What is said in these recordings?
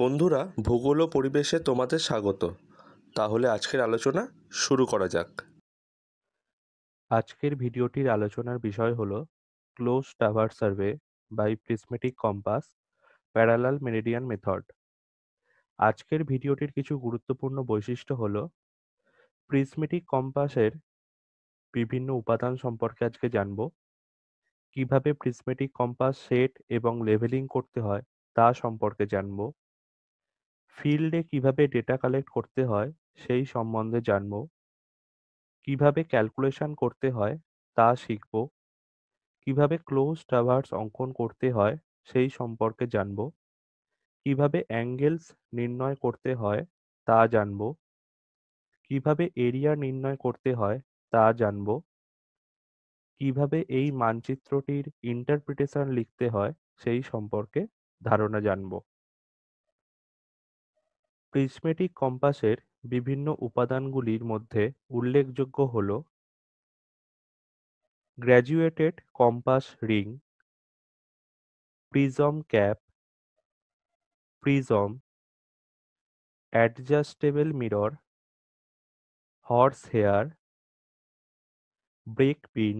বন্ধুরা, ভূগোল ও পরিবেশে তোমাদের স্বাগত। তাহলে আজকের আলোচনা শুরু করা যাক। আজকের ভিডিওটির আলোচনার বিষয় হলো close tower survey by prismatic compass parallel meridian method. আজকের ভিডিওটির কিছু গুরুত্বপূর্ণ বৈশিষ্ট্য হলো প্রিজমেটিক কম্পাসের বিভিন্ন উপাদান সম্পর্কে আজকে জানব, কিভাবে প্রিজমেটিক কম্পাস সেট এবং লেভেলিং করতে হয় তা সম্পর্কে জানব, ফিল্ডে কিভাবে ডেটা কালেক্ট করতে হয় সেই সম্বন্ধে জানব, কিভাবে ক্যালকুলেশন করতে হয় তা শিখব, কিভাবে ক্লোজ টাওয়ার্স অঙ্কন করতে হয় সেই সম্পর্কে জানব, কিভাবে অ্যাঙ্গেলস নির্ণয় করতে হয় তা জানব, কিভাবে এরিয়া নির্ণয় করতে হয় তা জানব, কিভাবে এই মানচিত্রটির ইন্টারপ্রিটেশন লিখতে হয় সেই সম্পর্কে ধারণা জানব। প্রিজমেটিক কম্পাসের বিভিন্ন উপাদানগুলির মধ্যে উল্লেখযোগ্য হল graduated compass ring, prism cap, prism, adjustable mirror, horse hair, brake pin,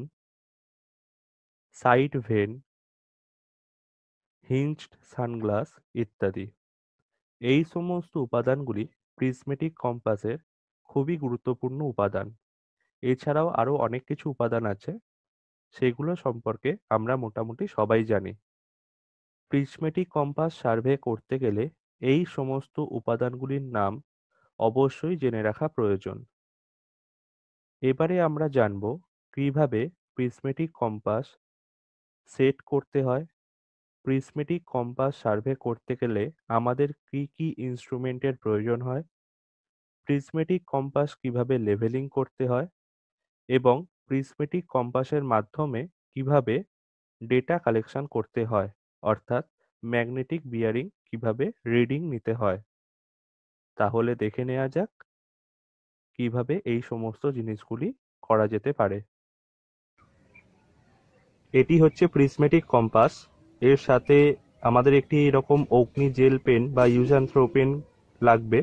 side vane, hinged sunglass ইত্যাদি। এই সমস্ত উপাদানগুলি প্রিজমেটিক কম্পাসের খুবই গুরুত্বপূর্ণ উপাদান। এছাড়াও আরও অনেক কিছু উপাদান আছে, সেগুলো সম্পর্কে আমরা মোটামুটি সবাই জানি। প্রিজমেটিক কম্পাস সার্ভে করতে গেলে এই সমস্ত উপাদানগুলির নাম অবশ্যই জেনে রাখা প্রয়োজন। এবারে আমরা জানব কিভাবে প্রিজমেটিক কম্পাস সেট করতে হয়, প্রিজমেটিক কম্পাস সার্ভে করতে গেলে আমাদের কি কি ইনস্ট্রুমেন্টের প্রয়োজন হয়, প্রিজমেটিক কম্পাস কিভাবে লেভেলিং করতে হয় এবং প্রিজমেটিক কম্পাসের মাধ্যমে কিভাবে ডেটা কালেকশন করতে হয়, অর্থাৎ ম্যাগনেটিক বিয়ারিং কিভাবে রিডিং নিতে হয়। তাহলে দেখে নেওয়া যাক কিভাবে এই সমস্ত জিনিসগুলি করা যেতে পারে। এটি হচ্ছে প্রিজমেটিক কম্পাস। এর সাথে আমাদের একটি এরকম অগ্নি জেল পেন বা ইউজ অ্যান্ড থ্রো পেন লাগবে।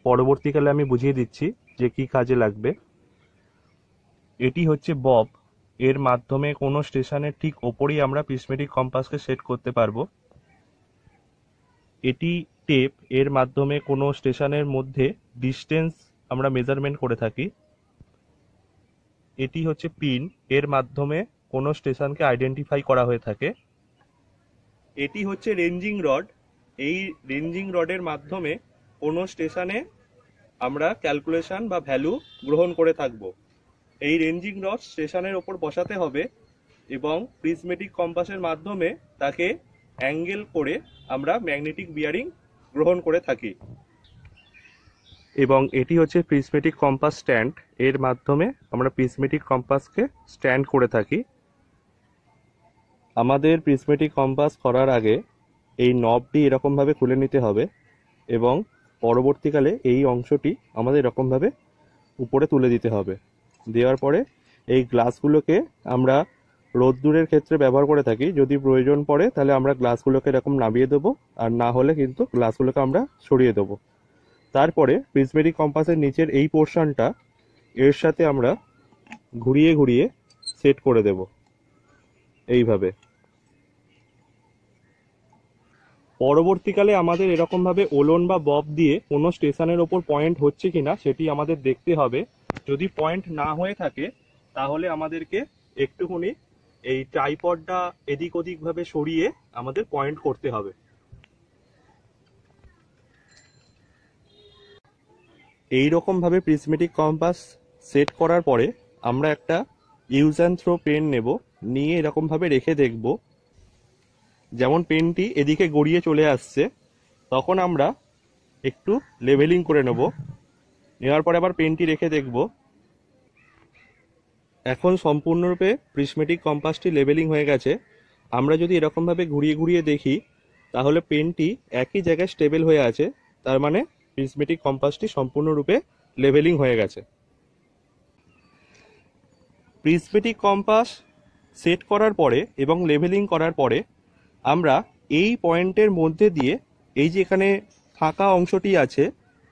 পরবর্তীকালে আমি বুঝিয়ে দিচ্ছি যে কি কাজে লাগবে। এটি হচ্ছে বব। এর মাধ্যমে কোনো স্টেশনের ঠিক ওপরেই আমরা প্রিজমেটিক কম্পাসকে সেট করতে পারবো। এটি টেপ। এর মাধ্যমে কোনো স্টেশনের মধ্যে ডিস্টেন্স আমরা মেজারমেন্ট করে থাকি। এটি হচ্ছে পিন। এর মাধ্যমে কোনো স্টেশনকে আইডেন্টিফাই করা হয়ে থাকে। এটি হচ্ছে রেঞ্জিং রড। এই রেঞ্জিং রডের মাধ্যমে কোনো স্টেশনে আমরা ক্যালকুলেশন বা ভ্যালু গ্রহণ করে থাকব। এই রেঞ্জিং রড স্টেশনের ওপর বসাতে হবে এবং প্রিজমেটিক কম্পাসের মাধ্যমে তাকে অ্যাঙ্গেল করে আমরা ম্যাগনেটিক বিয়ারিং গ্রহণ করে থাকি। এবং এটি হচ্ছে প্রিজমেটিক কম্পাস স্ট্যান্ড। এর মাধ্যমে আমরা প্রিজমেটিক কম্পাসকে স্ট্যান্ড করে থাকি। আমাদের প্রিজমেটিক কম্পাস করার আগে এই নবটি এরকমভাবে খুলে নিতে হবে এবং পরবর্তীকালে এই অংশটি আমাদের এরকমভাবে উপরে তুলে দিতে হবে। দেওয়ার পরে এই গ্লাসগুলোকে আমরা রোদ্দুরের ক্ষেত্রে ব্যবহার করে থাকি। যদি প্রয়োজন পড়ে তাহলে আমরা গ্লাসগুলোকে এরকম নামিয়ে দেবো, আর না হলে কিন্তু গ্লাসগুলোকে আমরা সরিয়ে দেবো। তারপরে প্রিজমেটিক কম্পাসের নিচের এই পোর্শনটা এর সাথে আমরা ঘুরিয়ে ঘুরিয়ে সেট করে দেব এইভাবে। পরবর্তীকালে আমাদের এরকমভাবে ওলন বা বব দিয়ে কোনো স্টেশনের ওপর পয়েন্ট হচ্ছে কিনা সেটি আমাদের দেখতে হবে। যদি পয়েন্ট না হয়ে থাকে তাহলে আমাদেরকে একটুখানি এই ট্রাইপডটা এদিক ওদিক ভাবে সরিয়ে আমাদের পয়েন্ট করতে হবে। এই রকম ভাবে প্রিজমেটিক কম্পাস সেট করার পরে আমরা একটা ইউজ অ্যান্ড থ্রো পেন নেব, নিয়ে এরকম ভাবে রেখে দেখব। যেমন পেনটি এদিকে গড়িয়ে চলে আসছে, তখন আমরা একটু লেভেলিং করে নেব। নেওয়ার পরে আবার পেনটি রেখে দেখব। এখন সম্পূর্ণরূপে প্রিজমেটিক কম্পাসটি লেভেলিং হয়ে গেছে। আমরা যদি এরকমভাবে ঘুরিয়ে ঘুরিয়ে দেখি তাহলে পেনটি একই জায়গায় স্টেবল হয়ে আছে, তার মানে প্রিজমেটিক কম্পাসটি সম্পূর্ণরূপে লেভেলিং হয়ে গেছে। প্রিজমেটিক কম্পাস সেট করার পরে এবং লেভেলিং করার পরে আমরা এই পয়েন্টের মধ্যে দিয়ে এই যে এখানে ফাঁকা অংশটি আছে,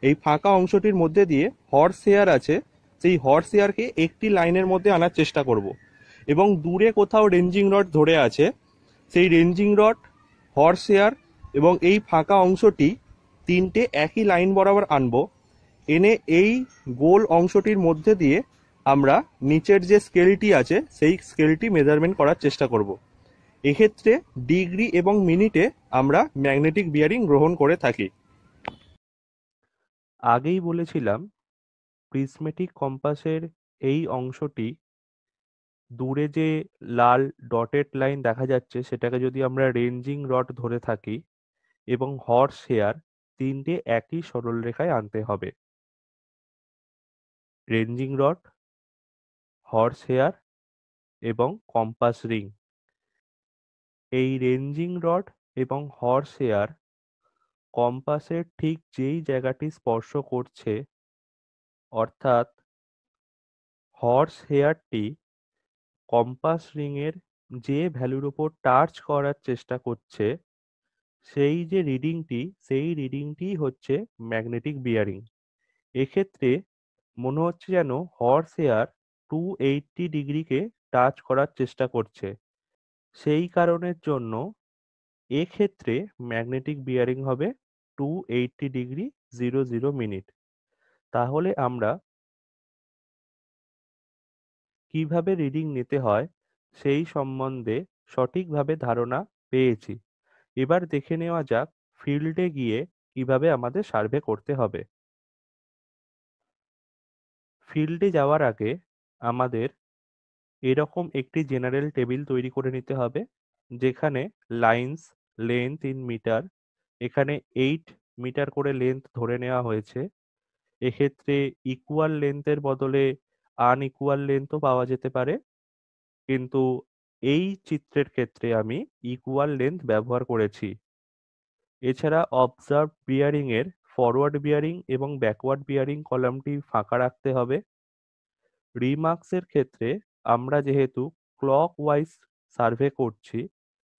এই ফাঁকা অংশটির মধ্যে দিয়ে হর্স হেয়ার আছে, সেই হর্স হেয়ারকে একটি লাইনের মধ্যে আনার চেষ্টা করব। এবং দূরে কোথাও রেঞ্জিং রড ধরে আছে, সেই রেঞ্জিং রড, হর্স হেয়ার এবং এই ফাঁকা অংশটি তিনটে একই লাইন বরাবর আনবো। এনে এই গোল অংশটির মধ্যে দিয়ে আমরা নিচের যে স্কেলটি আছে সেই স্কেলটি মেজারমেন্ট করার চেষ্টা করব। এক্ষেত্রে ডিগ্রি এবং মিনিটে আমরা ম্যাগনেটিক বিয়ারিং গ্রহণ করে থাকি। আগেই বলেছিলাম প্রিজমেটিক কম্পাসের এই অংশটি, দূরে যে লাল ডটেড লাইন দেখা যাচ্ছে সেটাকে যদি আমরা রেঞ্জিং রড ধরে থাকি এবং হর্স হেয়ার তিনটে একই সরলরেখায় আনতে হবে। রেঞ্জিং রড, হর্স হেয়ার এবং কম্পাস রিং। এই রেঞ্জিং রড এবং হর্স হেয়ার কম্পাসের ঠিক যেই জায়গাটি স্পর্শ করছে, অর্থাৎ হর্স হেয়ারটি কম্পাস রিংয়ের যে ভ্যালুর উপর টাচ করার চেষ্টা করছে, সেই যে রিডিংটি, সেই রিডিংটিই হচ্ছে ম্যাগনেটিক বিয়ারিং। এক্ষেত্রে মনে হচ্ছে যেন হর্স হেয়ার 280 ডিগ্রিকে টাচ করার চেষ্টা করছে। সেই কারণের জন্য এক্ষেত্রে ম্যাগনেটিক বিয়ারিং হবে 280 ডিগ্রি 00 মিনিট। তাহলে আমরা কিভাবে রিডিং নিতে হয় সেই সম্বন্ধে সঠিকভাবে ধারণা পেয়েছি। এবার দেখে নেওয়া যাক ফিল্ডে গিয়ে কিভাবে আমাদের সার্ভে করতে হবে। ফিল্ডে যাওয়ার আগে আমাদের এরকম একটি জেনারেল টেবিল তৈরি করে নিতে হবে, যেখানে লাইন্স লেন্থ ইন মিটার, এখানে 8 মিটার করে লেন্থ ধরে নেওয়া হয়েছে। এক্ষেত্রে ইকুয়াল লেন্থের বদলে আনইকুয়াল লেন্থও পাওয়া যেতে পারে, কিন্তু এই চিত্রের ক্ষেত্রে আমি ইকুয়াল লেন্থ ব্যবহার করেছি। এছাড়া অবজার্ভ বিয়ারিং এর ফরওয়ার্ড বিয়ারিং এবং ব্যাকওয়ার্ড বিয়ারিং কলামটি ফাঁকা রাখতে হবে। রিমার্কসের ক্ষেত্রে আমরা যেহেতু ক্লক ওয়াইজ সার্ভে করছি,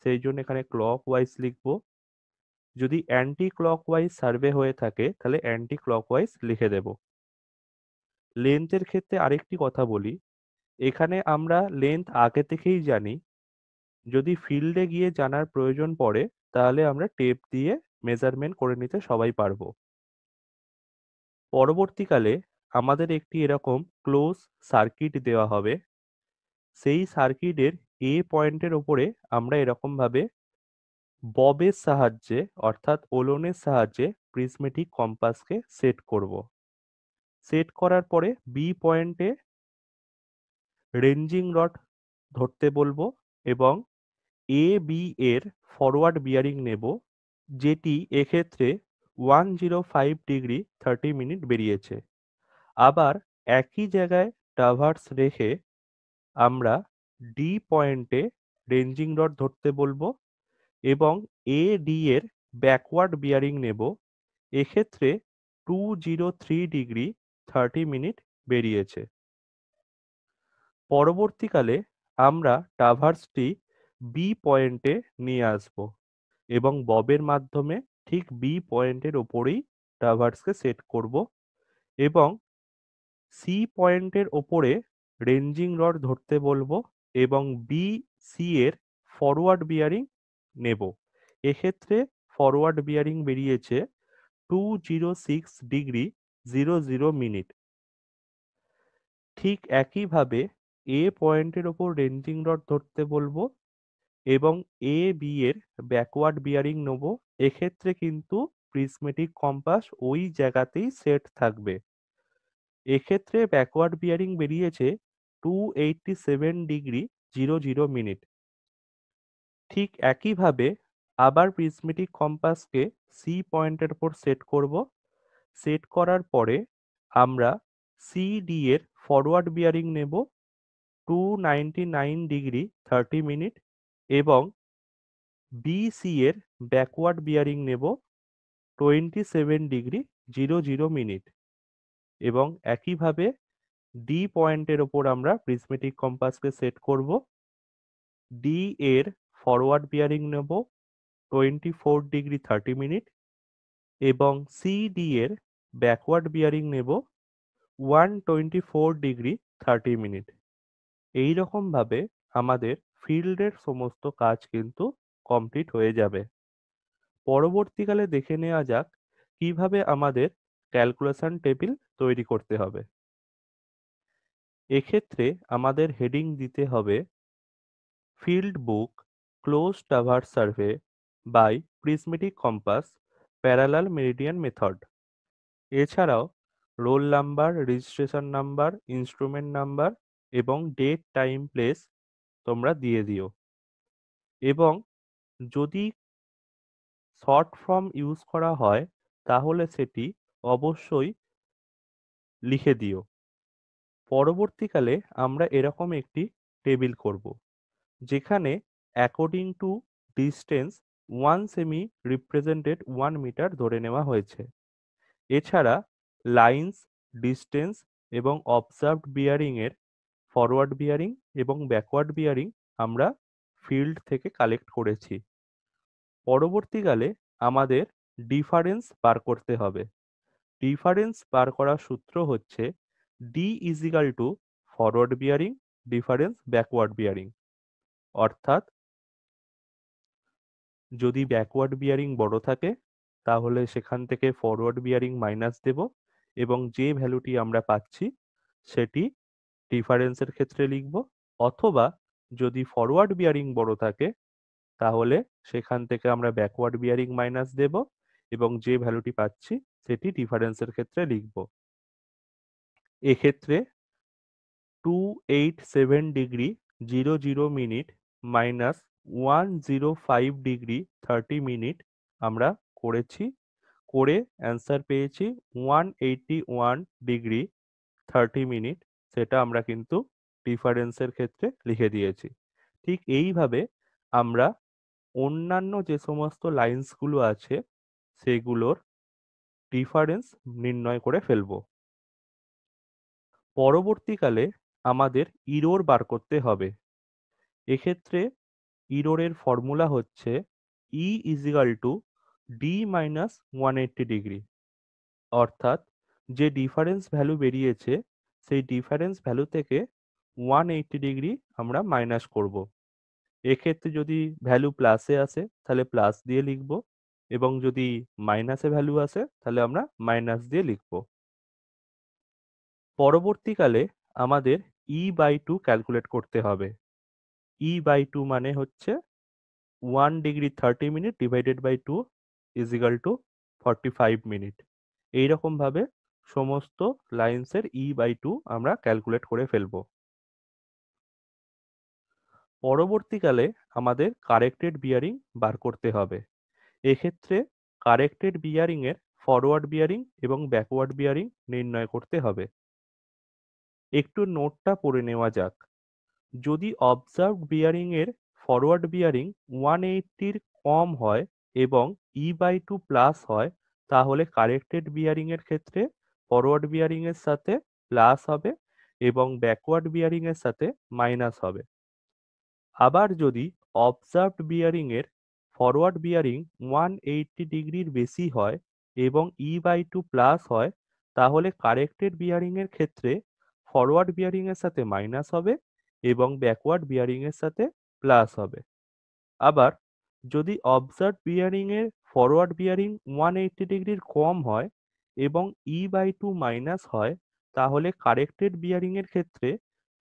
সেই জন্য এখানে ক্লক ওয়াইজ লিখব। যদি অ্যান্টি ক্লক ওয়াইজ সার্ভে হয়ে থাকে তাহলে অ্যান্টি ক্লক ওয়াইজ লিখে দেব। লেন্থের ক্ষেত্রে আরেকটি কথা বলি, এখানে আমরা লেন্থ আগে থেকেই জানি। যদি ফিল্ডে গিয়ে জানার প্রয়োজন পড়ে তাহলে আমরা টেপ দিয়ে মেজারমেন্ট করে নিতে সবাই পারবো। পরবর্তীকালে আমাদের একটি এরকম ক্লোজ সার্কিট দেওয়া হবে। সেই সার্কিটের এ পয়েন্টের ওপরে আমরা এরকম ভাবে ববের সাহায্যে অর্থাৎ ওলনের সাহায্যে প্রিজমেটিক কম্পাসকে সেট করব। সেট করার পরে বি পয়েন্টে রেঞ্জিং রড ধরতে বলবো এবং এ বি এর ফরওয়ার্ড বিয়ারিং নেব, যেটি এক্ষেত্রে 105 ডিগ্রি 30 মিনিট বেরিয়েছে। আবার একই জায়গায় ট্রাভার্স রেখে আমরা ডি পয়েন্টে রেঞ্জিং রড ধরতে বলবো এবং এ ডি এর ব্যাকওয়ার্ড বিয়ারিং নেব, এক্ষেত্রে 203 ডিগ্রি 30 মিনিট বেরিয়েছে। পরবর্তীকালে আমরা ট্রাভার্সটি বি পয়েন্টে নিয়ে আসব এবং ববের মাধ্যমে ঠিক বি পয়েন্টের ওপরেই ট্রাভার্সকে সেট করব এবং সি পয়েন্টের ওপরে রেঞ্জিং রড ধরতে বলবো এবং বি সি এর ফরওয়ার্ড বিয়ারিং নেব। এক্ষেত্রে ফরওয়ার্ড বিয়ারিং বেরিয়েছে 206 ডিগ্রি 00 মিনিট। ঠিক একইভাবে এ পয়েন্টের ওপর রেঞ্জিং রড ধরতে বলবো এবং এ বি এর ব্যাকওয়ার্ড বিয়ারিং নেব। এক্ষেত্রে কিন্তু প্রিজমেটিক কম্পাস ওই জায়গাতেই সেট থাকবে। এক্ষেত্রে ব্যাকওয়ার্ড বিয়ারিং বেরিয়েছে 287 ডিগ্রি 00 মিনিট। ঠিক একইভাবে আবার প্রিজমেটিক কম্পাসকে সি পয়েন্টের উপর সেট করব। সেট করার পরে আমরা সি ডি এর ফরওয়ার্ড বিয়ারিং নেব 299 ডিগ্রি 30 মিনিট এবং বি সি এর ব্যাকওয়ার্ড বিয়ারিং নেব 27 ডিগ্রি 00 মিনিট এবং একইভাবে ডি পয়েন্টের ওপর আমরা প্রিজমেটিক কম্পাসকে সেট করব। ডি এর ফরওয়ার্ড বিয়ারিং নেব 24 ডিগ্রি 30 মিনিট এবং সিডি এর ব্যাকওয়ার্ড বিয়ারিং নেব 124 ডিগ্রি 30 মিনিট। এই রকম ভাবে আমাদের ফিল্ডের সমস্ত কাজ কিন্তু কমপ্লিট হয়ে যাবে। পরবর্তীকালে দেখে নেওয়া যাক কিভাবে আমাদের ক্যালকুলেশন টেবিল তৈরি করতে হবে। এক্ষেত্রে আমাদের হেডিং দিতে হবে field book close traverse survey by prismatic compass parallel meridian method. এছাড়াও roll number, registration number, instrument number এবং ডেট, টাইম, প্লেস তোমরা দিয়ে দিও। এবং যদি শর্ট ফর্ম ইউজ করা হয় তাহলে সেটি অবশ্যই লিখে দিও। পরবর্তীকালে আমরা এরকম একটি টেবিল করব, যেখানে অ্যাকর্ডিং টু ডিস্টেন্স 1 সেমি রিপ্রেজেন্টেড 1 মিটার ধরে নেওয়া হয়েছে। এছাড়া লাইন্স, ডিস্টেন্স এবং অবজার্ভড বিয়ারিং এর ফরওয়ার্ড বিয়ারিং এবং ব্যাকওয়ার্ড বিয়ারিং আমরা ফিল্ড থেকে কালেক্ট করেছি। পরবর্তীকালে আমাদের ডিফারেন্স বার করতে হবে। ডিফারেন্স বার করার সূত্র হচ্ছে D equal to forward bearing difference backward bearing. অর্থাৎ যদি ব্যাকওয়ার্ড বিয়ারিং বড় থাকে তাহলে সেখান থেকে ফরওয়ার্ড বিয়ারিং মাইনাস দেব এবং যে ভ্যালুটি আমরা পাচ্ছি সেটি ডিফারেন্সের ক্ষেত্রে লিখব। অথবা যদি ফরওয়ার্ড বিয়ারিং বড় থাকে তাহলে সেখান থেকে আমরা ব্যাকওয়ার্ড বিয়ারিং মাইনাস দেব এবং যে ভ্যালুটি পাচ্ছি সেটি ডিফারেন্সের ক্ষেত্রে লিখব। এক্ষেত্রে 287 degree 00 minute minus 105 degree 30 minute আমরা করেছি। করে অ্যান্সার পেয়েছি 181 ডিগ্রি 30 মিনিট। সেটা আমরা কিন্তু ডিফারেন্সের ক্ষেত্রে লিখে দিয়েছি। ঠিক এইভাবে আমরা অন্যান্য যে সমস্ত লাইন্সগুলো আছে সেগুলোর ডিফারেন্স নির্ণয় করে ফেলবো। পরবর্তীকালে আমাদের ইরর বার করতে হবে। এক্ষেত্রে ইররের ফর্মুলা হচ্ছে E equal to D minus 180 degree. অর্থাৎ যে ডিফারেন্স ভ্যালু বেরিয়েছে সেই ডিফারেন্স ভ্যালু থেকে 180 ডিগ্রি আমরা মাইনাস করব। এক্ষেত্রে যদি ভ্যালু প্লাসে আসে তাহলে প্লাস দিয়ে লিখব এবং যদি মাইনাসে ভ্যালু আসে তাহলে আমরা মাইনাস দিয়ে লিখব। পরবর্তীকালে আমাদের E/2 ক্যালকুলেট করতে হবে। E/2 মানে হচ্ছে 1 degree 30 minute divided by 2 equal to 45 minute. এইরকম ভাবে সমস্ত লাইন্সের E/2 আমরা ক্যালকুলেট করে ফেলবো। পরবর্তীকালে আমাদের কারেক্টেড বিয়ারিং বার করতে হবে। এক্ষেত্রে কারেক্টেড বিয়ারিং এর ফরওয়ার্ড বিয়ারিং এবং ব্যাকওয়ার্ড বিয়ারিং নির্ণয় করতে হবে। একটু নোটটা পড়ে নেওয়া যাক। যদি অবজার্ভড বিয়ারিং এর ফরওয়ার্ড বিয়ারিং 180 কম হয় এবং E/2 প্লাস হয় তাহলে কারেক্টেড বিয়ারিং এর ক্ষেত্রে ফরওয়ার্ড বিয়ারিং এর সাথে প্লাস হবে এবং ব্যাকওয়ার্ড বিয়ারিং এর সাথে মাইনাস হবে। আবার যদি অবজার্ভড বিয়ারিং এর ফরওয়ার্ড বিয়ারিং 180 ডিগ্রির বেশি হয় এবং E/2 প্লাস হয় তাহলে কারেক্টেড বিয়ারিং এর ক্ষেত্রে ফরওয়ার্ড বিয়ারিং এর সাথে মাইনাস হবে এবং ব্যাকওয়ার্ড বিয়ারিং এর সাথে প্লাস হবে। আবার যদি অবজার্ভড বিয়ারিং এর ফরওয়ার্ড বিয়ারিং 180 ডিগ্রির কম হয় এবং E/2 মাইনাস হয় তাহলে কারেক্টেড বিয়ারিং এর ক্ষেত্রে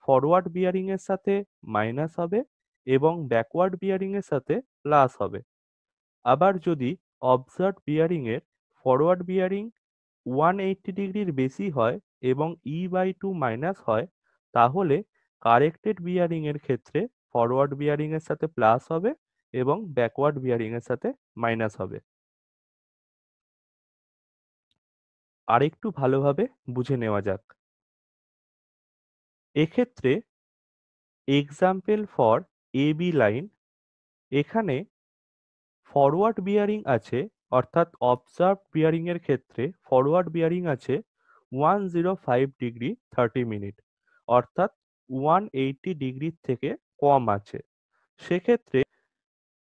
ফরওয়ার্ড বিয়ারিং এর সাথে মাইনাস হবে এবং ব্যাকওয়ার্ড বিয়ারিং এর সাথে প্লাস হবে। আবার যদি অবজার্ভড বিয়ারিং এর ফরওয়ার্ড বিয়ারিং 180 ডিগ্রির বেশি হয় এবং E/2 মাইনাস হয় তাহলে কারেক্টেড বিয়ারিং এর ক্ষেত্রে ফরওয়ার্ড বিয়ারিং এর সাথে প্লাস হবে এবং ব্যাকওয়ার্ড বিয়ারিং এর সাথে মাইনাস হবে। আরেকটু ভালোভাবে বুঝে নেওয়া যাক। এক্ষেত্রে এক্সাম্পল ফর AB লাইন, এখানে ফরওয়ার্ড বিয়ারিং আছে অর্থাৎ অবজার্ভড বিয়ারিং এর ক্ষেত্রে ফরওয়ার্ড বিয়ারিং আছে 105 ডিগ্রি 30 মিনিট অর্থাৎ 180 ডিগ্রির থেকে কম আছে। সেক্ষেত্রে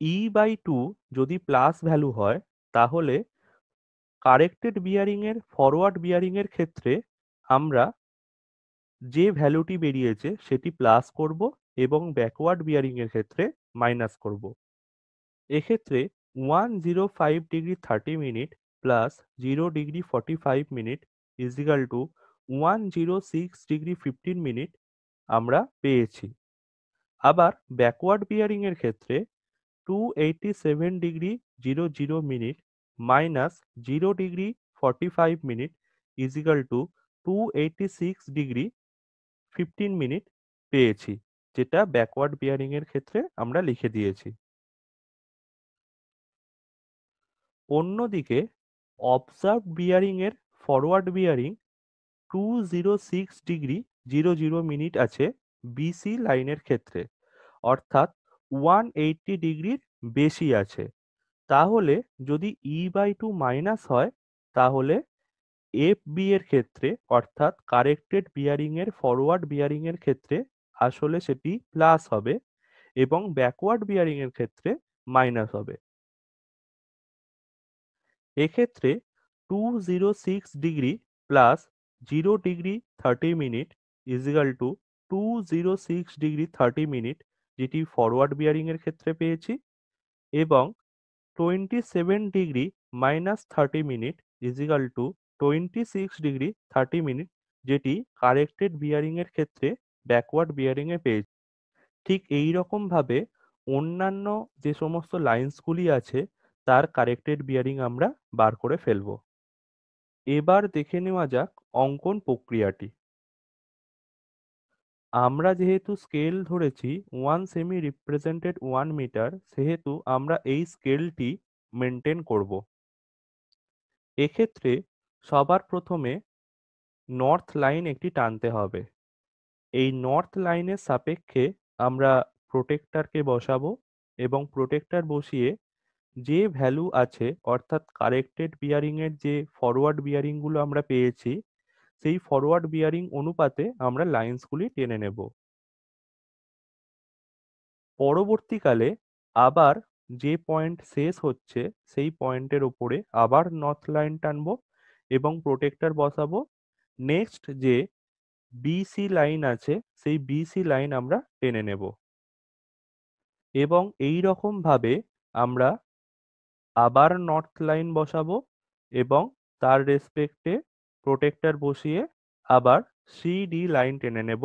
E/2 যদি প্লাস ভ্যালু হয় তাহলে কারেক্টেড বিয়ারিং এর ফরওয়ার্ড বিয়ারিং এর ক্ষেত্রে আমরা যে ভ্যালুটি বেরিয়েছে সেটি প্লাস করব এবং ব্যাকওয়ার্ড বিয়ারিং এর ক্ষেত্রে মাইনাস করব। এক্ষেত্রে 105 degree 30 minute plus 0 degree 45 minute is equal two 106 degree 15 minute আমরা পেয়েছি। আবার ব্যাকওয়ার্ড বিয়ারিং এর ক্ষেত্রে 287 degree 00 minute minus 0 degree 45 minute is equal two 286 degree 15 minute পেয়েছি, যেটা ব্যাকওয়ার্ড বিয়ারিং এর ক্ষেত্রে আমরা লিখে দিয়েছি। অন্যদিকে অবজার্ভড বিয়ারিং এর ফরওয়ার্ড বিয়ারিং 206 ডিগ্রি 00 মিনিট আছে বিসি লাইনের ক্ষেত্রে, অর্থাৎ 180 ডিগ্রির বেশি আছে। তাহলে যদি E/2 মাইনাস হয় তাহলে FB এর ক্ষেত্রে অর্থাৎ কারেক্টেড বিয়ারিং এর ফরওয়ার্ড বিয়ারিং এর ক্ষেত্রে আসলে সেটি প্লাস হবে এবং ব্যাকওয়ার্ড বিয়ারিং এর ক্ষেত্রে মাইনাস হবে। এক্ষেত্রে 206 degree plus 0 degree 30 minute is equal two 206 degree 30 minute, যেটি ফরওয়ার্ড বিয়ারিং এর ক্ষেত্রে পেয়েছি, এবং 27 degree minus 30 minute is equal two 26 degree 30 minute, যেটি কারেক্টেড বিয়ারিং এর ক্ষেত্রে ব্যাকওয়ার্ড বিয়ারিং এ পেয়েছি। ঠিক এই রকম ভাবে অন্যান্য যে সমস্ত লাইন্সগুলি আছে তার কারেক্টেড বিয়ারিং আমরা বার করে ফেলবো। এবার দেখে নেওয়া যাক অঙ্কন প্রক্রিয়াটি। আমরা যেহেতু স্কেল ধরেছি 1 সেমি রিপ্রেজেন্টেড 1 মিটার, সেহেতু আমরা এই স্কেলটি মেনটেন করব। এক্ষেত্রে সবার প্রথমে নর্থ লাইন একটি টানতে হবে। এই নর্থ লাইনের সাপেক্ষে আমরা প্রোটেক্টরকে বসাবো এবং প্রোটেক্টর বসিয়ে যে ভ্যালু আছে অর্থাৎ কারেক্টেড বিয়ারিং এর যে ফরওয়ার্ড বিয়ারিং গুলো আমরা পেয়েছি সেই ফরওয়ার্ড বিয়ারিং অনুপাতে আমরা লাইন্সগুলি টেনে নেব। পরবর্তীকালে আবার যে পয়েন্ট শেষ হচ্ছে সেই পয়েন্টের ওপরে আবার নর্থ লাইন টানবো এবং প্রোটেক্টর বসাবো। নেক্সট যে বিসি লাইন আছে সেই বিসি লাইন আমরা টেনে নেব এবং এই রকম ভাবে আমরা আবার নর্থ লাইন বসাবো এবং তার রেসপেক্টে প্রোটেক্টর বসিয়ে আবার সিডি লাইন টেনে নেব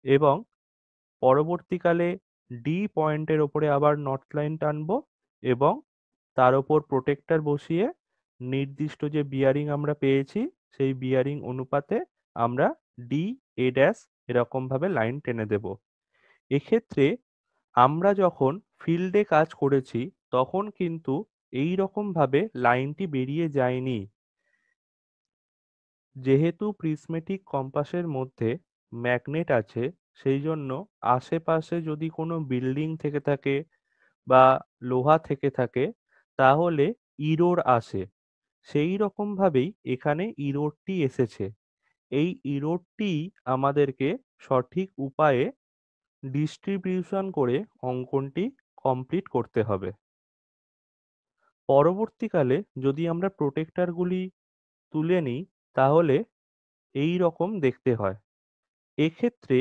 এবং পরবর্তীকালে ডি পয়েন্টের ওপরে আবার নর্থ লাইন টানবো এবং তার ওপর প্রোটেক্টর বসিয়ে নির্দিষ্ট যে বিয়ারিং আমরা পেয়েছি সেই বিয়ারিং অনুপাতে আমরা ডি এ ড্যাশ এরকম ভাবে লাইন টেনে দেব। এক্ষেত্রে আমরা যখন ফিল্ডে কাজ করেছি তখন কিন্তু এই রকম ভাবে লাইনটি বেরিয়ে যায়নি। যেহেতু প্রিজমেটিক কম্পাসের মধ্যে ম্যাগনেট আছে সেই জন্য আশেপাশে যদি কোনো বিল্ডিং থেকে থাকে বা লোহা থেকে থাকে তাহলে ইরোর আসে। সেই রকম ভাবেই এখানে ইরোরটি এসেছে। এই ইরোরটি আমাদেরকে সঠিক উপায়ে ডিস্ট্রিবিউশন করে অঙ্কনটি কমপ্লিট করতে হবে। পরবর্তীকালে যদি আমরা প্রোটেক্টরগুলি তুলে নিই তাহলে এই রকম দেখতে হয়। এক্ষেত্রে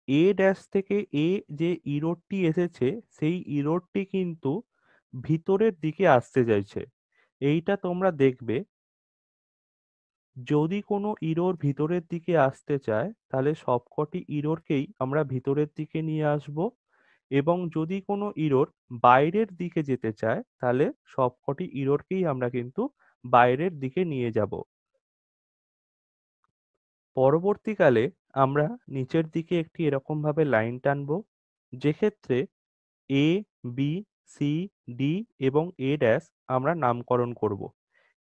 এ ড্যাশ থেকে এ যে ইরোডটি এসেছে সেই ইরোডটি কিন্তু ভিতরের দিকে আসতে চাইছে। এইটা তোমরা দেখবে যদি কোনো ইরোর ভিতরের দিকে আসতে চায় তাহলে সবকটি ইরোরকেই আমরা ভিতরের দিকে নিয়ে আসব এবং যদি কোনো ইরোর বাইরের দিকে যেতে চায় তাহলে সবকটি ইরোরকেই আমরা কিন্তু বাইরের দিকে নিয়ে যাব। পরবর্তীকালে আমরা নিচের দিকে একটি এরকম ভাবে লাইন টানবো যেক্ষেত্রে এ বি সি ডি এবং এ ড্যাশ আমরা নামকরণ করব।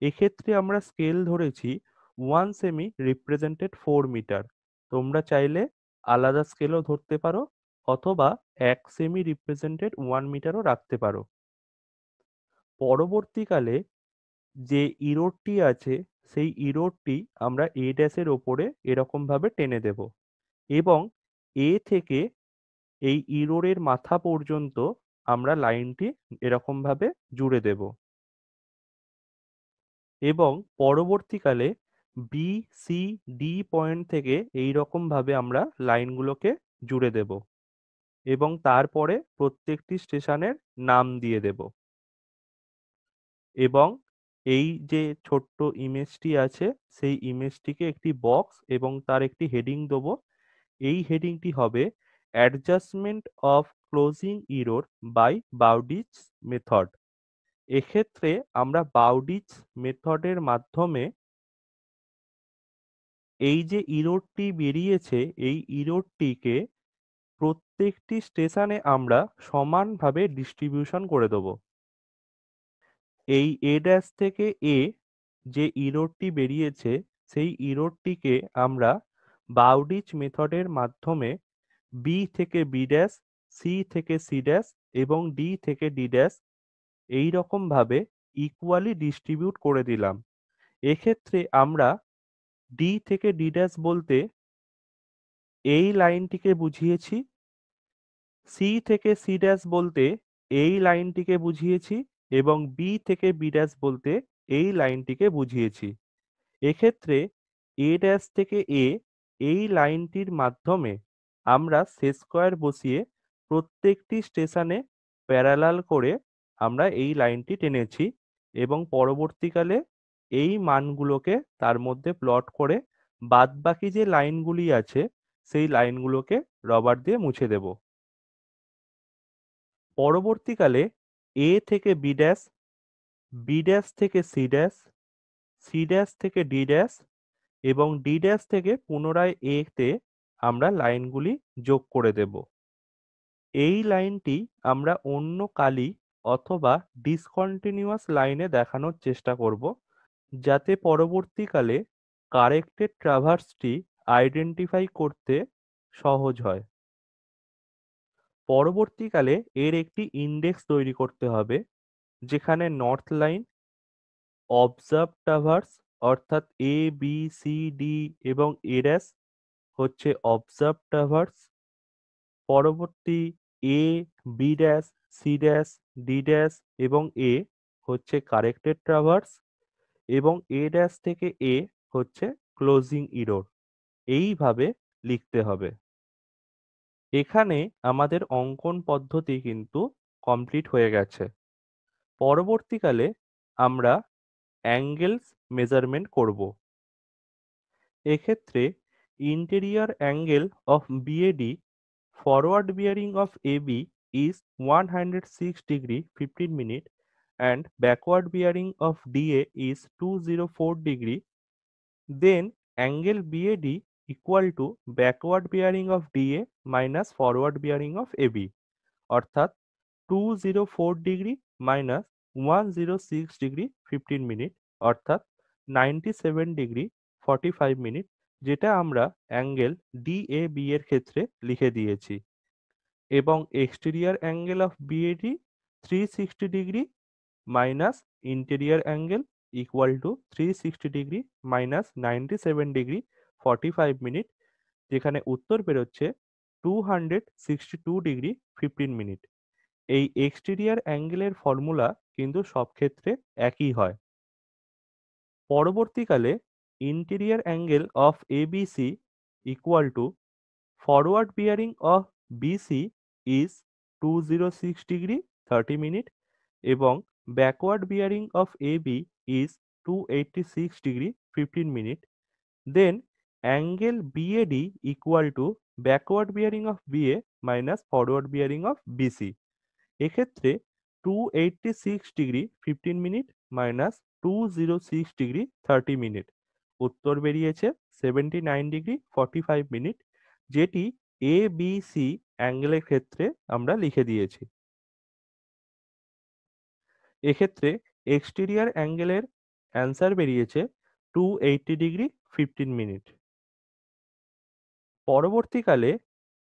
এক্ষেত্রে আমরা স্কেল ধরেছি 1 সেমি রিপ্রেজেন্টেড 4 মিটার। তোমরা চাইলে আলাদা স্কেলও ধরতে পারো অথবা 1 সেমি রিপ্রেজেন্টেড 1 মিটারও রাখতে পারো। পরবর্তীকালে যে ইরোডটি আছে সেই ইরোডটি আমরা এ ড্যাশের ওপরে এরকম ভাবে টেনে দেব এবং এ থেকে এই ইরোরের মাথা পর্যন্ত আমরা লাইনটি এরকম ভাবে জুড়ে দেব। এবং পরবর্তীকালে বি সি ডি পয়েন্ট থেকে এই রকম ভাবে আমরা লাইনগুলোকে জুড়ে দেব এবং তারপরে প্রত্যেকটি স্টেশনের নাম দিয়ে দেব এবং এই যে ছোট্ট ইমেজটি আছে সেই ইমেজটিকে একটি বক্স এবং তার একটি হেডিং দেবো। এই হেডিংটি হবে adjustment of closing error by Bowditch method. এক্ষেত্রে আমরা বাউডিচ মেথডের মাধ্যমে এই যে ইররটি বেরিয়েছে এই ইররটিকে প্রত্যেকটি স্টেশনে আমরা সমানভাবে ডিস্ট্রিবিউশন করে দেব। এই এ ড্যাশ থেকে এ যে ইররটি বেরিয়েছে সেই ইররটিকে আমরা বাউডিচ মেথডের মাধ্যমে বি থেকে বি ড্যাশ, সি থেকে সি ড্যাশ এবং ডি থেকে ডি ড্যাশ এই রকম ভাবে ইকুয়ালি ডিস্ট্রিবিউট করে দিলাম। এক্ষেত্রে আমরা ডি থেকে ডি ড্যাশ বলতে এই লাইনটিকে বুঝিয়েছি, সি থেকে সি ড্যাশ বলতে এই লাইনটিকে বুঝিয়েছি এবং বি থেকে বি ড্যাশ বলতে এই লাইনটিকে বুঝিয়েছি। এক্ষেত্রে এ ড্যাশ থেকে এ এই লাইনটির মাধ্যমে আমরা সেট স্কয়ার বসিয়ে প্রত্যেকটি স্টেশনে প্যারালাল করে আমরা এই লাইনটি টেনেছি এবং পরবর্তীকালে এই মানগুলোকে তার মধ্যে প্লট করে বাদবাকি যে লাইনগুলি আছে সেই লাইনগুলোকে রবার দিয়ে মুছে দেব। পরবর্তীকালে এ থেকে বি ড্যাশ, বি ড্যাশ থেকে সি ড্যাশ, সি ড্যাশ থেকে ডি ড্যাশ এবং ডি ড্যাশ থেকে পুনরায় এ তে আমরা লাইনগুলি যোগ করে দেব। এই লাইনটি আমরা অন্য কালি অথবা ডিসকন্টিনিউয়াস লাইনে দেখানোর চেষ্টা করব যাতে পরবর্তীকালে কারেক্টেড ট্রাভার্সটি আইডেন্টিফাই করতে সহজ হয়। পরবর্তীকালে এর একটি ইন্ডেক্স তৈরি করতে হবে যেখানে নর্থ লাইন, অবজার্ভ ট্রাভার্স অর্থাৎ এ বি সি ডি এবং এ ড্যাশ হচ্ছে অবজার্ভ ট্রাভার্স, পরবর্তী A B dash C dash D dash এবং এ হচ্ছে কারেক্টেড ট্রাভার্স এবং এ ড্যাশ থেকে এ হচ্ছে ক্লোজিং ইরর। এইভাবে লিখতে হবে। এখানে আমাদের অঙ্কন পদ্ধতি কিন্তু কমপ্লিট হয়ে গেছে। পরবর্তীকালে আমরা অ্যাঙ্গেলস মেজারমেন্ট করব। এক্ষেত্রে interior angle of BAD forward bearing of AB is 106 degree 15 minute and backward bearing of DA is 204 degree. Then angle BAD equal to backward bearing of DA minus forward bearing of AB অর্থাৎ 204 degree minus 106 degree 15 minute অর্থাৎ 97 degree 45 minute, যেটা আমরা angle DAB এর ক্ষেত্রে লিখে দিয়েছি এবং exterior angle of BAD 360 degree minus interior angle equal to 360 degree minus 97 degree 45 minute, যেখানে উত্তর বেরোচ্ছে 262 ডিগ্রি 15 মিনিট। এই এক্সটেরিয়র অ্যাঙ্গেলের ফর্মুলা কিন্তু সব ক্ষেত্রে একই হয়। পরবর্তীকালে interior angle of ABC equal to forward bearing of BC is 206 degree 30 minute এবং backward bearing of AB is 286 degree 15 minute. Then angle BAD equal to backward bearing of BA minus forward bearing of BC. এক্ষেত্রে 286 degree 15 minute minus 206 degree 30 minute, উত্তর বেরিয়েছে 79 degree 45 minute, যেটি A B C অ্যাঙ্গেলের ক্ষেত্রে আমরা লিখে দিয়েছি। এক্ষেত্রে exterior অ্যাঙ্গেলের answer বেরিয়েছে 280 ডিগ্রি 15 মিনিট। পরবর্তীকালে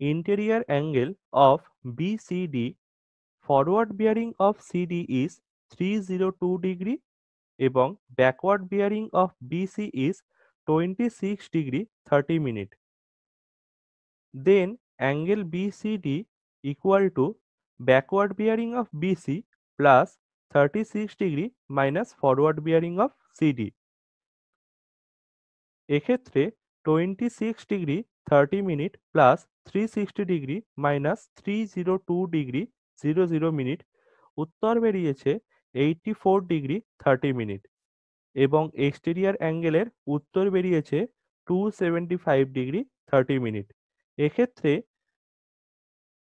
interior angle of BCD forward bearing of CD is 302 degree এবং backward bearing of BC is 26 degree 30 minute. Then angle BCD equal to backward bearing of BC plus 36 degree minus forward bearing of CD. এক্ষেত্রে 26°30' plus 360° - 302°00' উত্তর বেরিয়েছে 84°30'। এবং exterior অ্যাঙ্গেলের উত্তর বেরিয়েছে 275°30'। এক্ষেত্রে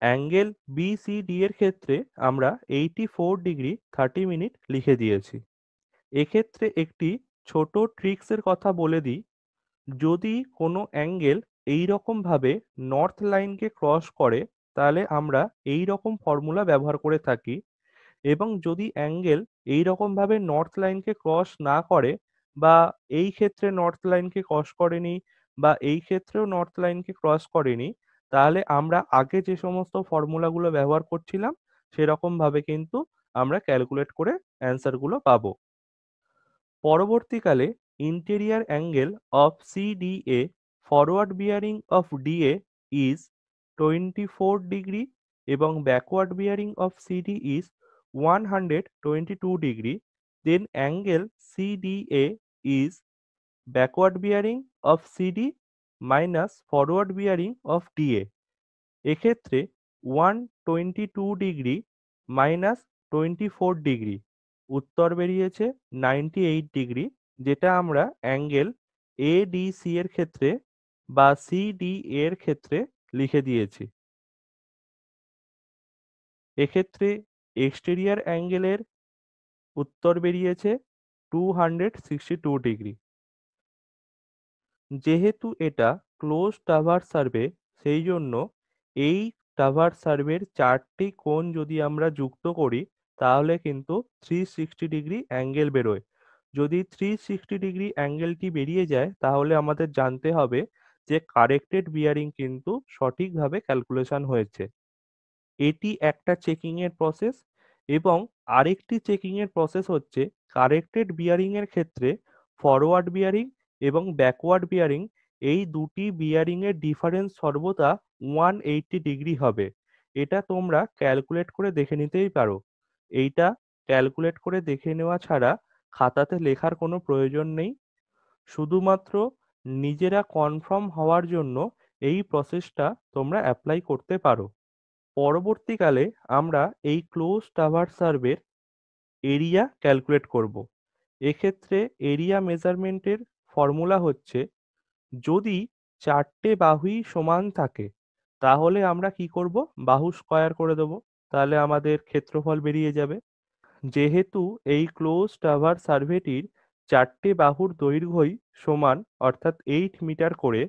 angle BCD এর ক্ষেত্রে আমরা 84°30' লিখে দিয়েছি। এক্ষেত্রে একটি ছোট ট্রিক্সের কথা বলে দিই। যদি কোনো অ্যাঙ্গেল এইরকমভাবে নর্থ লাইনকে ক্রস করে তাহলে আমরা এই রকম ফর্মুলা ব্যবহার করে থাকি, এবং যদি অ্যাঙ্গেল এইরকমভাবে নর্থ লাইনকে ক্রস না করে, বা এই ক্ষেত্রে নর্থ লাইনকে ক্রস করেনি, বা এই ক্ষেত্রেও নর্থ লাইনকে ক্রস করেনি, তাহলে আমরা আগে যে সমস্ত ফর্মুলাগুলো ব্যবহার করছিলাম সেরকমভাবে কিন্তু আমরা ক্যালকুলেট করে অ্যান্সারগুলো পাবো। পরবর্তীকালে interior angle of CDA forward bearing of DA is 24° এবং backward bearing of CD is 122°, then angle CDA is backward bearing of CD minus forward bearing of DA। এক্ষেত্রে 122° মাইনাস 24° উত্তর বেরিয়েছে 98°, যেটা আমরা অ্যাঙ্গেল এডিসি এর ক্ষেত্রে বা সিডি এর ক্ষেত্রে লিখে দিয়েছি। এক্ষেত্রে এক্সটেরিয়র অ্যাঙ্গেলের উত্তর বেরিয়েছে 262°। যেহেতু এটা ক্লোজ টাভার সার্ভে, সেই জন্য এই টাভার সার্ভের চারটি কোণ যদি আমরা যুক্ত করি তাহলে কিন্তু 360° অ্যাঙ্গেল বেরোয়। যদি 360° অ্যাঙ্গেলটি বেরিয়ে যায় তাহলে আমাদের জানতে হবে যে কারেক্টেড বিয়ারিং কিন্তু সঠিকভাবে ক্যালকুলেশন হয়েছে। এটি একটা চেকিং এর প্রসেস, এবং আরেকটি চেকিং এর প্রসেস হচ্ছে কারেক্টেড বিয়ারিং এর ক্ষেত্রে ফরওয়ার্ড বিয়ারিং এবং ব্যাকওয়ার্ড বিয়ারিং এই দুটি বিয়ারিং এর ডিফারেন্স সর্বদা 180° হবে। এটা তোমরা ক্যালকুলেট করে দেখে নিতেই পারো। এইটা ক্যালকুলেট করে দেখে নেওয়া ছাড়া খাতাতে লেখার কোনো প্রয়োজন নেই। শুধুমাত্র নিজেরা কনফার্ম হওয়ার জন্য এই প্রসেসটা তোমরা অ্যাপ্লাই করতে পারো। পরবর্তীকালে আমরা এই ক্লোজ টাওয়ার সার্ভের এরিয়া ক্যালকুলেট করব। এক্ষেত্রে এরিয়া মেজারমেন্টের ফর্মুলা হচ্ছে, যদি চারটে বাহুই সমান থাকে তাহলে আমরা কি করব, বাহু স্কয়ার করে দেব, তাহলে আমাদের ক্ষেত্রফল বেরিয়ে যাবে। যেহেতু এই ক্লোজ টাওয়ার সার্ভেটির চারটে বাহুর দৈর্ঘ্যই সমান অর্থাৎ 8 মিটার করে,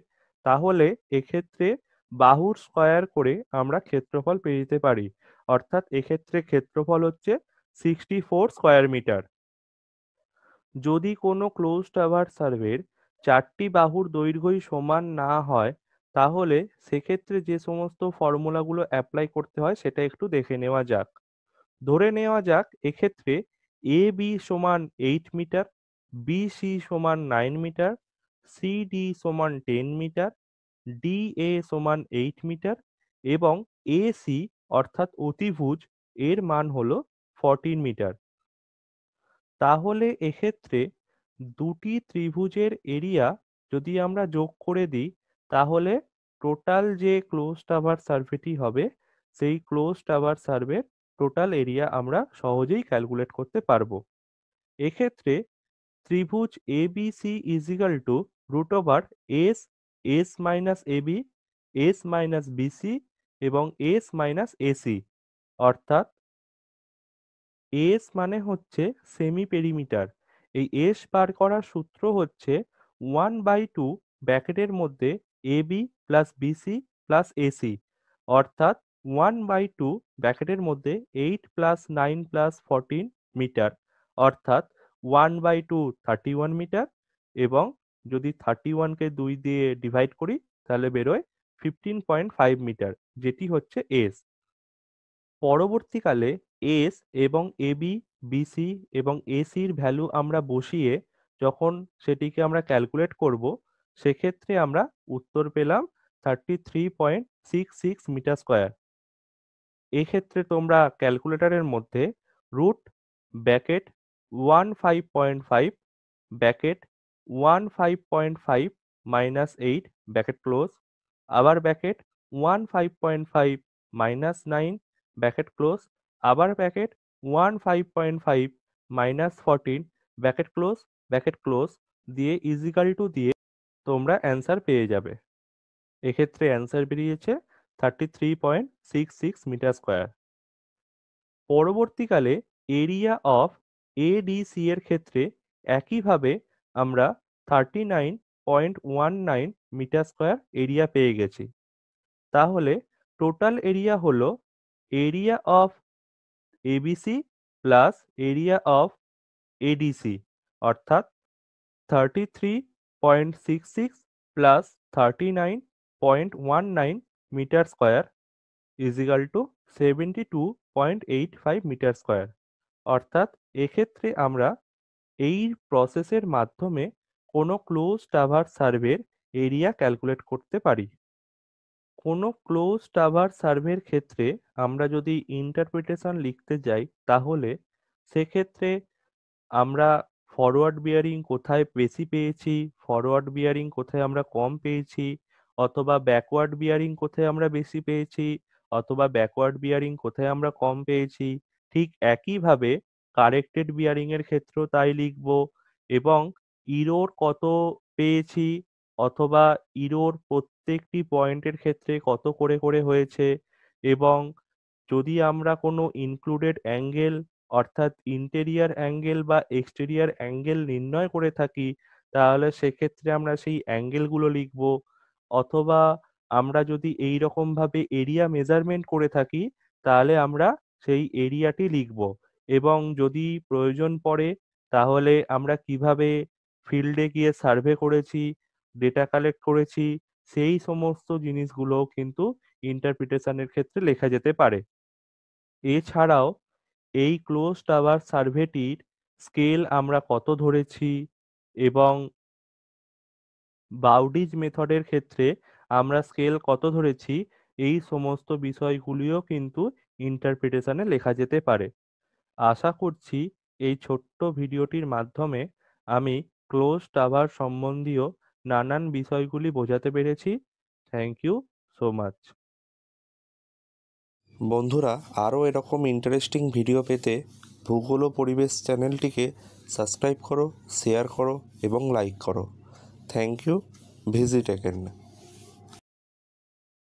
তাহলে এক্ষেত্রে বাহুর স্কয়ার করে আমরা ক্ষেত্রফল পেয়ে যেতে পারি। অর্থাৎ এক্ষেত্রে ক্ষেত্রফল হচ্ছে 64 স্কয়ার মিটার। যদি কোনো ক্লোজ টাওয়ার সার্ভের চারটি বাহুর দৈর্ঘ্যই সমান না হয় তাহলে সেক্ষেত্রে যে সমস্ত ফর্মুলাগুলো অ্যাপ্লাই করতে হয় সেটা একটু দেখে নেওয়া যাক। ধরে নেওয়া যাক এক্ষেত্রে এ বি সমান 8 মিটার, বি সি সমান 9 মিটার, সি ডি সমান 10 মিটার, ডি এ সমান 8 মিটার এবং এ সি অর্থাৎ অতিভুজ এর মান হলো 14 মিটার। তাহলে এক্ষেত্রে দুটি ত্রিভুজের এরিয়া যদি আমরা যোগ করে দিই তাহলে টোটাল যে ক্লোজ টাওয়ার সার্ভেটি হবে সেই ক্লোজ টাওয়ার সার্ভের টোটাল এরিয়া আমরা সহজেই ক্যালকুলেট করতে পারবো। এক্ষেত্রে ত্রিভুজ ABC is equal to root over S, S minus AB, S minus BC এবং এস মাইনাস এসি। অর্থাৎ এস মানে হচ্ছে সেমি পেরিমিটার। এই এস বার করার সূত্র হচ্ছে 1/2 ব্র্যাকেটের মধ্যে AB plus BC plus AC, অর্থাৎ 1/2 ব্র্যাকেটের মধ্যে 8 প্লাস 9 প্লাস 14 মিটার, অর্থাৎ 1/2 31 মিটার, এবং যদি 31কে 2 দিয়ে ডিভাইড করি তাহলে বেরোয় 15.5 মিটার, যেটি হচ্ছে এস। পরবর্তীকালে এস এবং এবি, বিসি এবং এসির ভ্যালু আমরা বসিয়ে যখন সেটিকে আমরা ক্যালকুলেট করব সেক্ষেত্রে আমরা উত্তর পেলাম 33.66 মিটার স্কয়ার। এক্ষেত্রে তোমরা ক্যালকুলেটরের মধ্যে root bracket 15.5 bracket 15.5 minus 8 bracket close, আবার ব্র্যাকেট 15.5 মাইনাস 9 ব্র্যাকেট ক্লোজ, আবার ব্র্যাকেট 15.5 মাইনাস 14 ব্র্যাকেট ক্লোজ দিয়ে ইজিক্যাল টু দিয়ে তোমরা অ্যান্সার পেয়ে যাবে। এক্ষেত্রে অ্যান্সার বেরিয়েছে 33.66 মিটার স্কোয়ার। পরবর্তীকালে এরিয়া অফ এডিসি এর ক্ষেত্রে একইভাবে আমরা 39.19 মিটার স্কোয়ার এরিয়া পেয়ে গেছি। তাহলে টোটাল এরিয়া হলো area of ABC plus area of ADC, অর্থাৎ 33.66 plus 39.19 metre square equal to 72.85 metre square. অর্থাৎ এক্ষেত্রে আমরা এই প্রসেসের মাধ্যমে কোনো ক্লোজ টাওয়ার সার্ভের এরিয়া ক্যালকুলেট করতে পারি। কোনো ক্লোজ টাওয়ার সার্ভের ক্ষেত্রে আমরা যদি ইন্টারপ্রিটেশন লিখতে যাই তাহলে সেক্ষেত্রে আমরা ফরওয়ার্ড বিয়ারিং কোথায় বেশি পেয়েছি, ফরওয়ার্ড বিয়ারিং কোথায় আমরা কম পেয়েছি, অথবা ব্যাকওয়ার্ড বিয়ারিং কোথায় আমরা বেশি পেয়েছি, অথবা ব্যাকওয়ার্ড বিয়ারিং কোথায় আমরা কম পেয়েছি, ঠিক একইভাবে কারেক্টেড বিয়ারিং এর ক্ষেত্রেও তাই লিখব, এবং ইরোর কত পেয়েছি অথবা ইরোর প্রত্যেকটি পয়েন্টের ক্ষেত্রে কত করে করে হয়েছে, এবং যদি আমরা কোনো ইনক্লুডেড অ্যাঙ্গেল অর্থাৎ ইন্টেরিয়র অ্যাঙ্গেল বা এক্সটেরিয়র অ্যাঙ্গেল নির্ণয় করে থাকি তাহলে সেক্ষেত্রে আমরা সেই অ্যাঙ্গেলগুলো লিখব, অথবা আমরা যদি এই রকমভাবে এরিয়া মেজারমেন্ট করে থাকি তাহলে আমরা সেই এরিয়াটি লিখব, এবং যদি প্রয়োজন পড়ে তাহলে আমরা কিভাবে ফিল্ডে গিয়ে সার্ভে করেছি, ডেটা কালেক্ট করেছি, সেই সমস্ত জিনিসগুলোও কিন্তু ইন্টারপ্রিটেশনের ক্ষেত্রে লেখা যেতে পারে। এছাড়াও এই ক্লোজ টাওয়ার সার্ভেটির স্কেল আমরা কত ধরেছি এবং বাউডিজ মেথডের ক্ষেত্রে আমরা স্কেল কত ধরেছি, এই সমস্ত বিষয়গুলিও কিন্তু ইন্টারপ্রিটেশনে লেখা যেতে পারে। আশা করছি এই ছোট্ট ভিডিওটির মাধ্যমে আমি ক্লোজ টাওয়ার সম্বন্ধীয় নানান বিষয়গুলি বোঝাতে পেরেছি। Thank you so much. বন্ধুরা, আরও এরকম ইন্টারেস্টিং ভিডিও পেতে ভূগোল ও পরিবেশ চ্যানেলটিকে সাবস্ক্রাইব করো, শেয়ার করো এবং লাইক করো। Thank you. Visit again.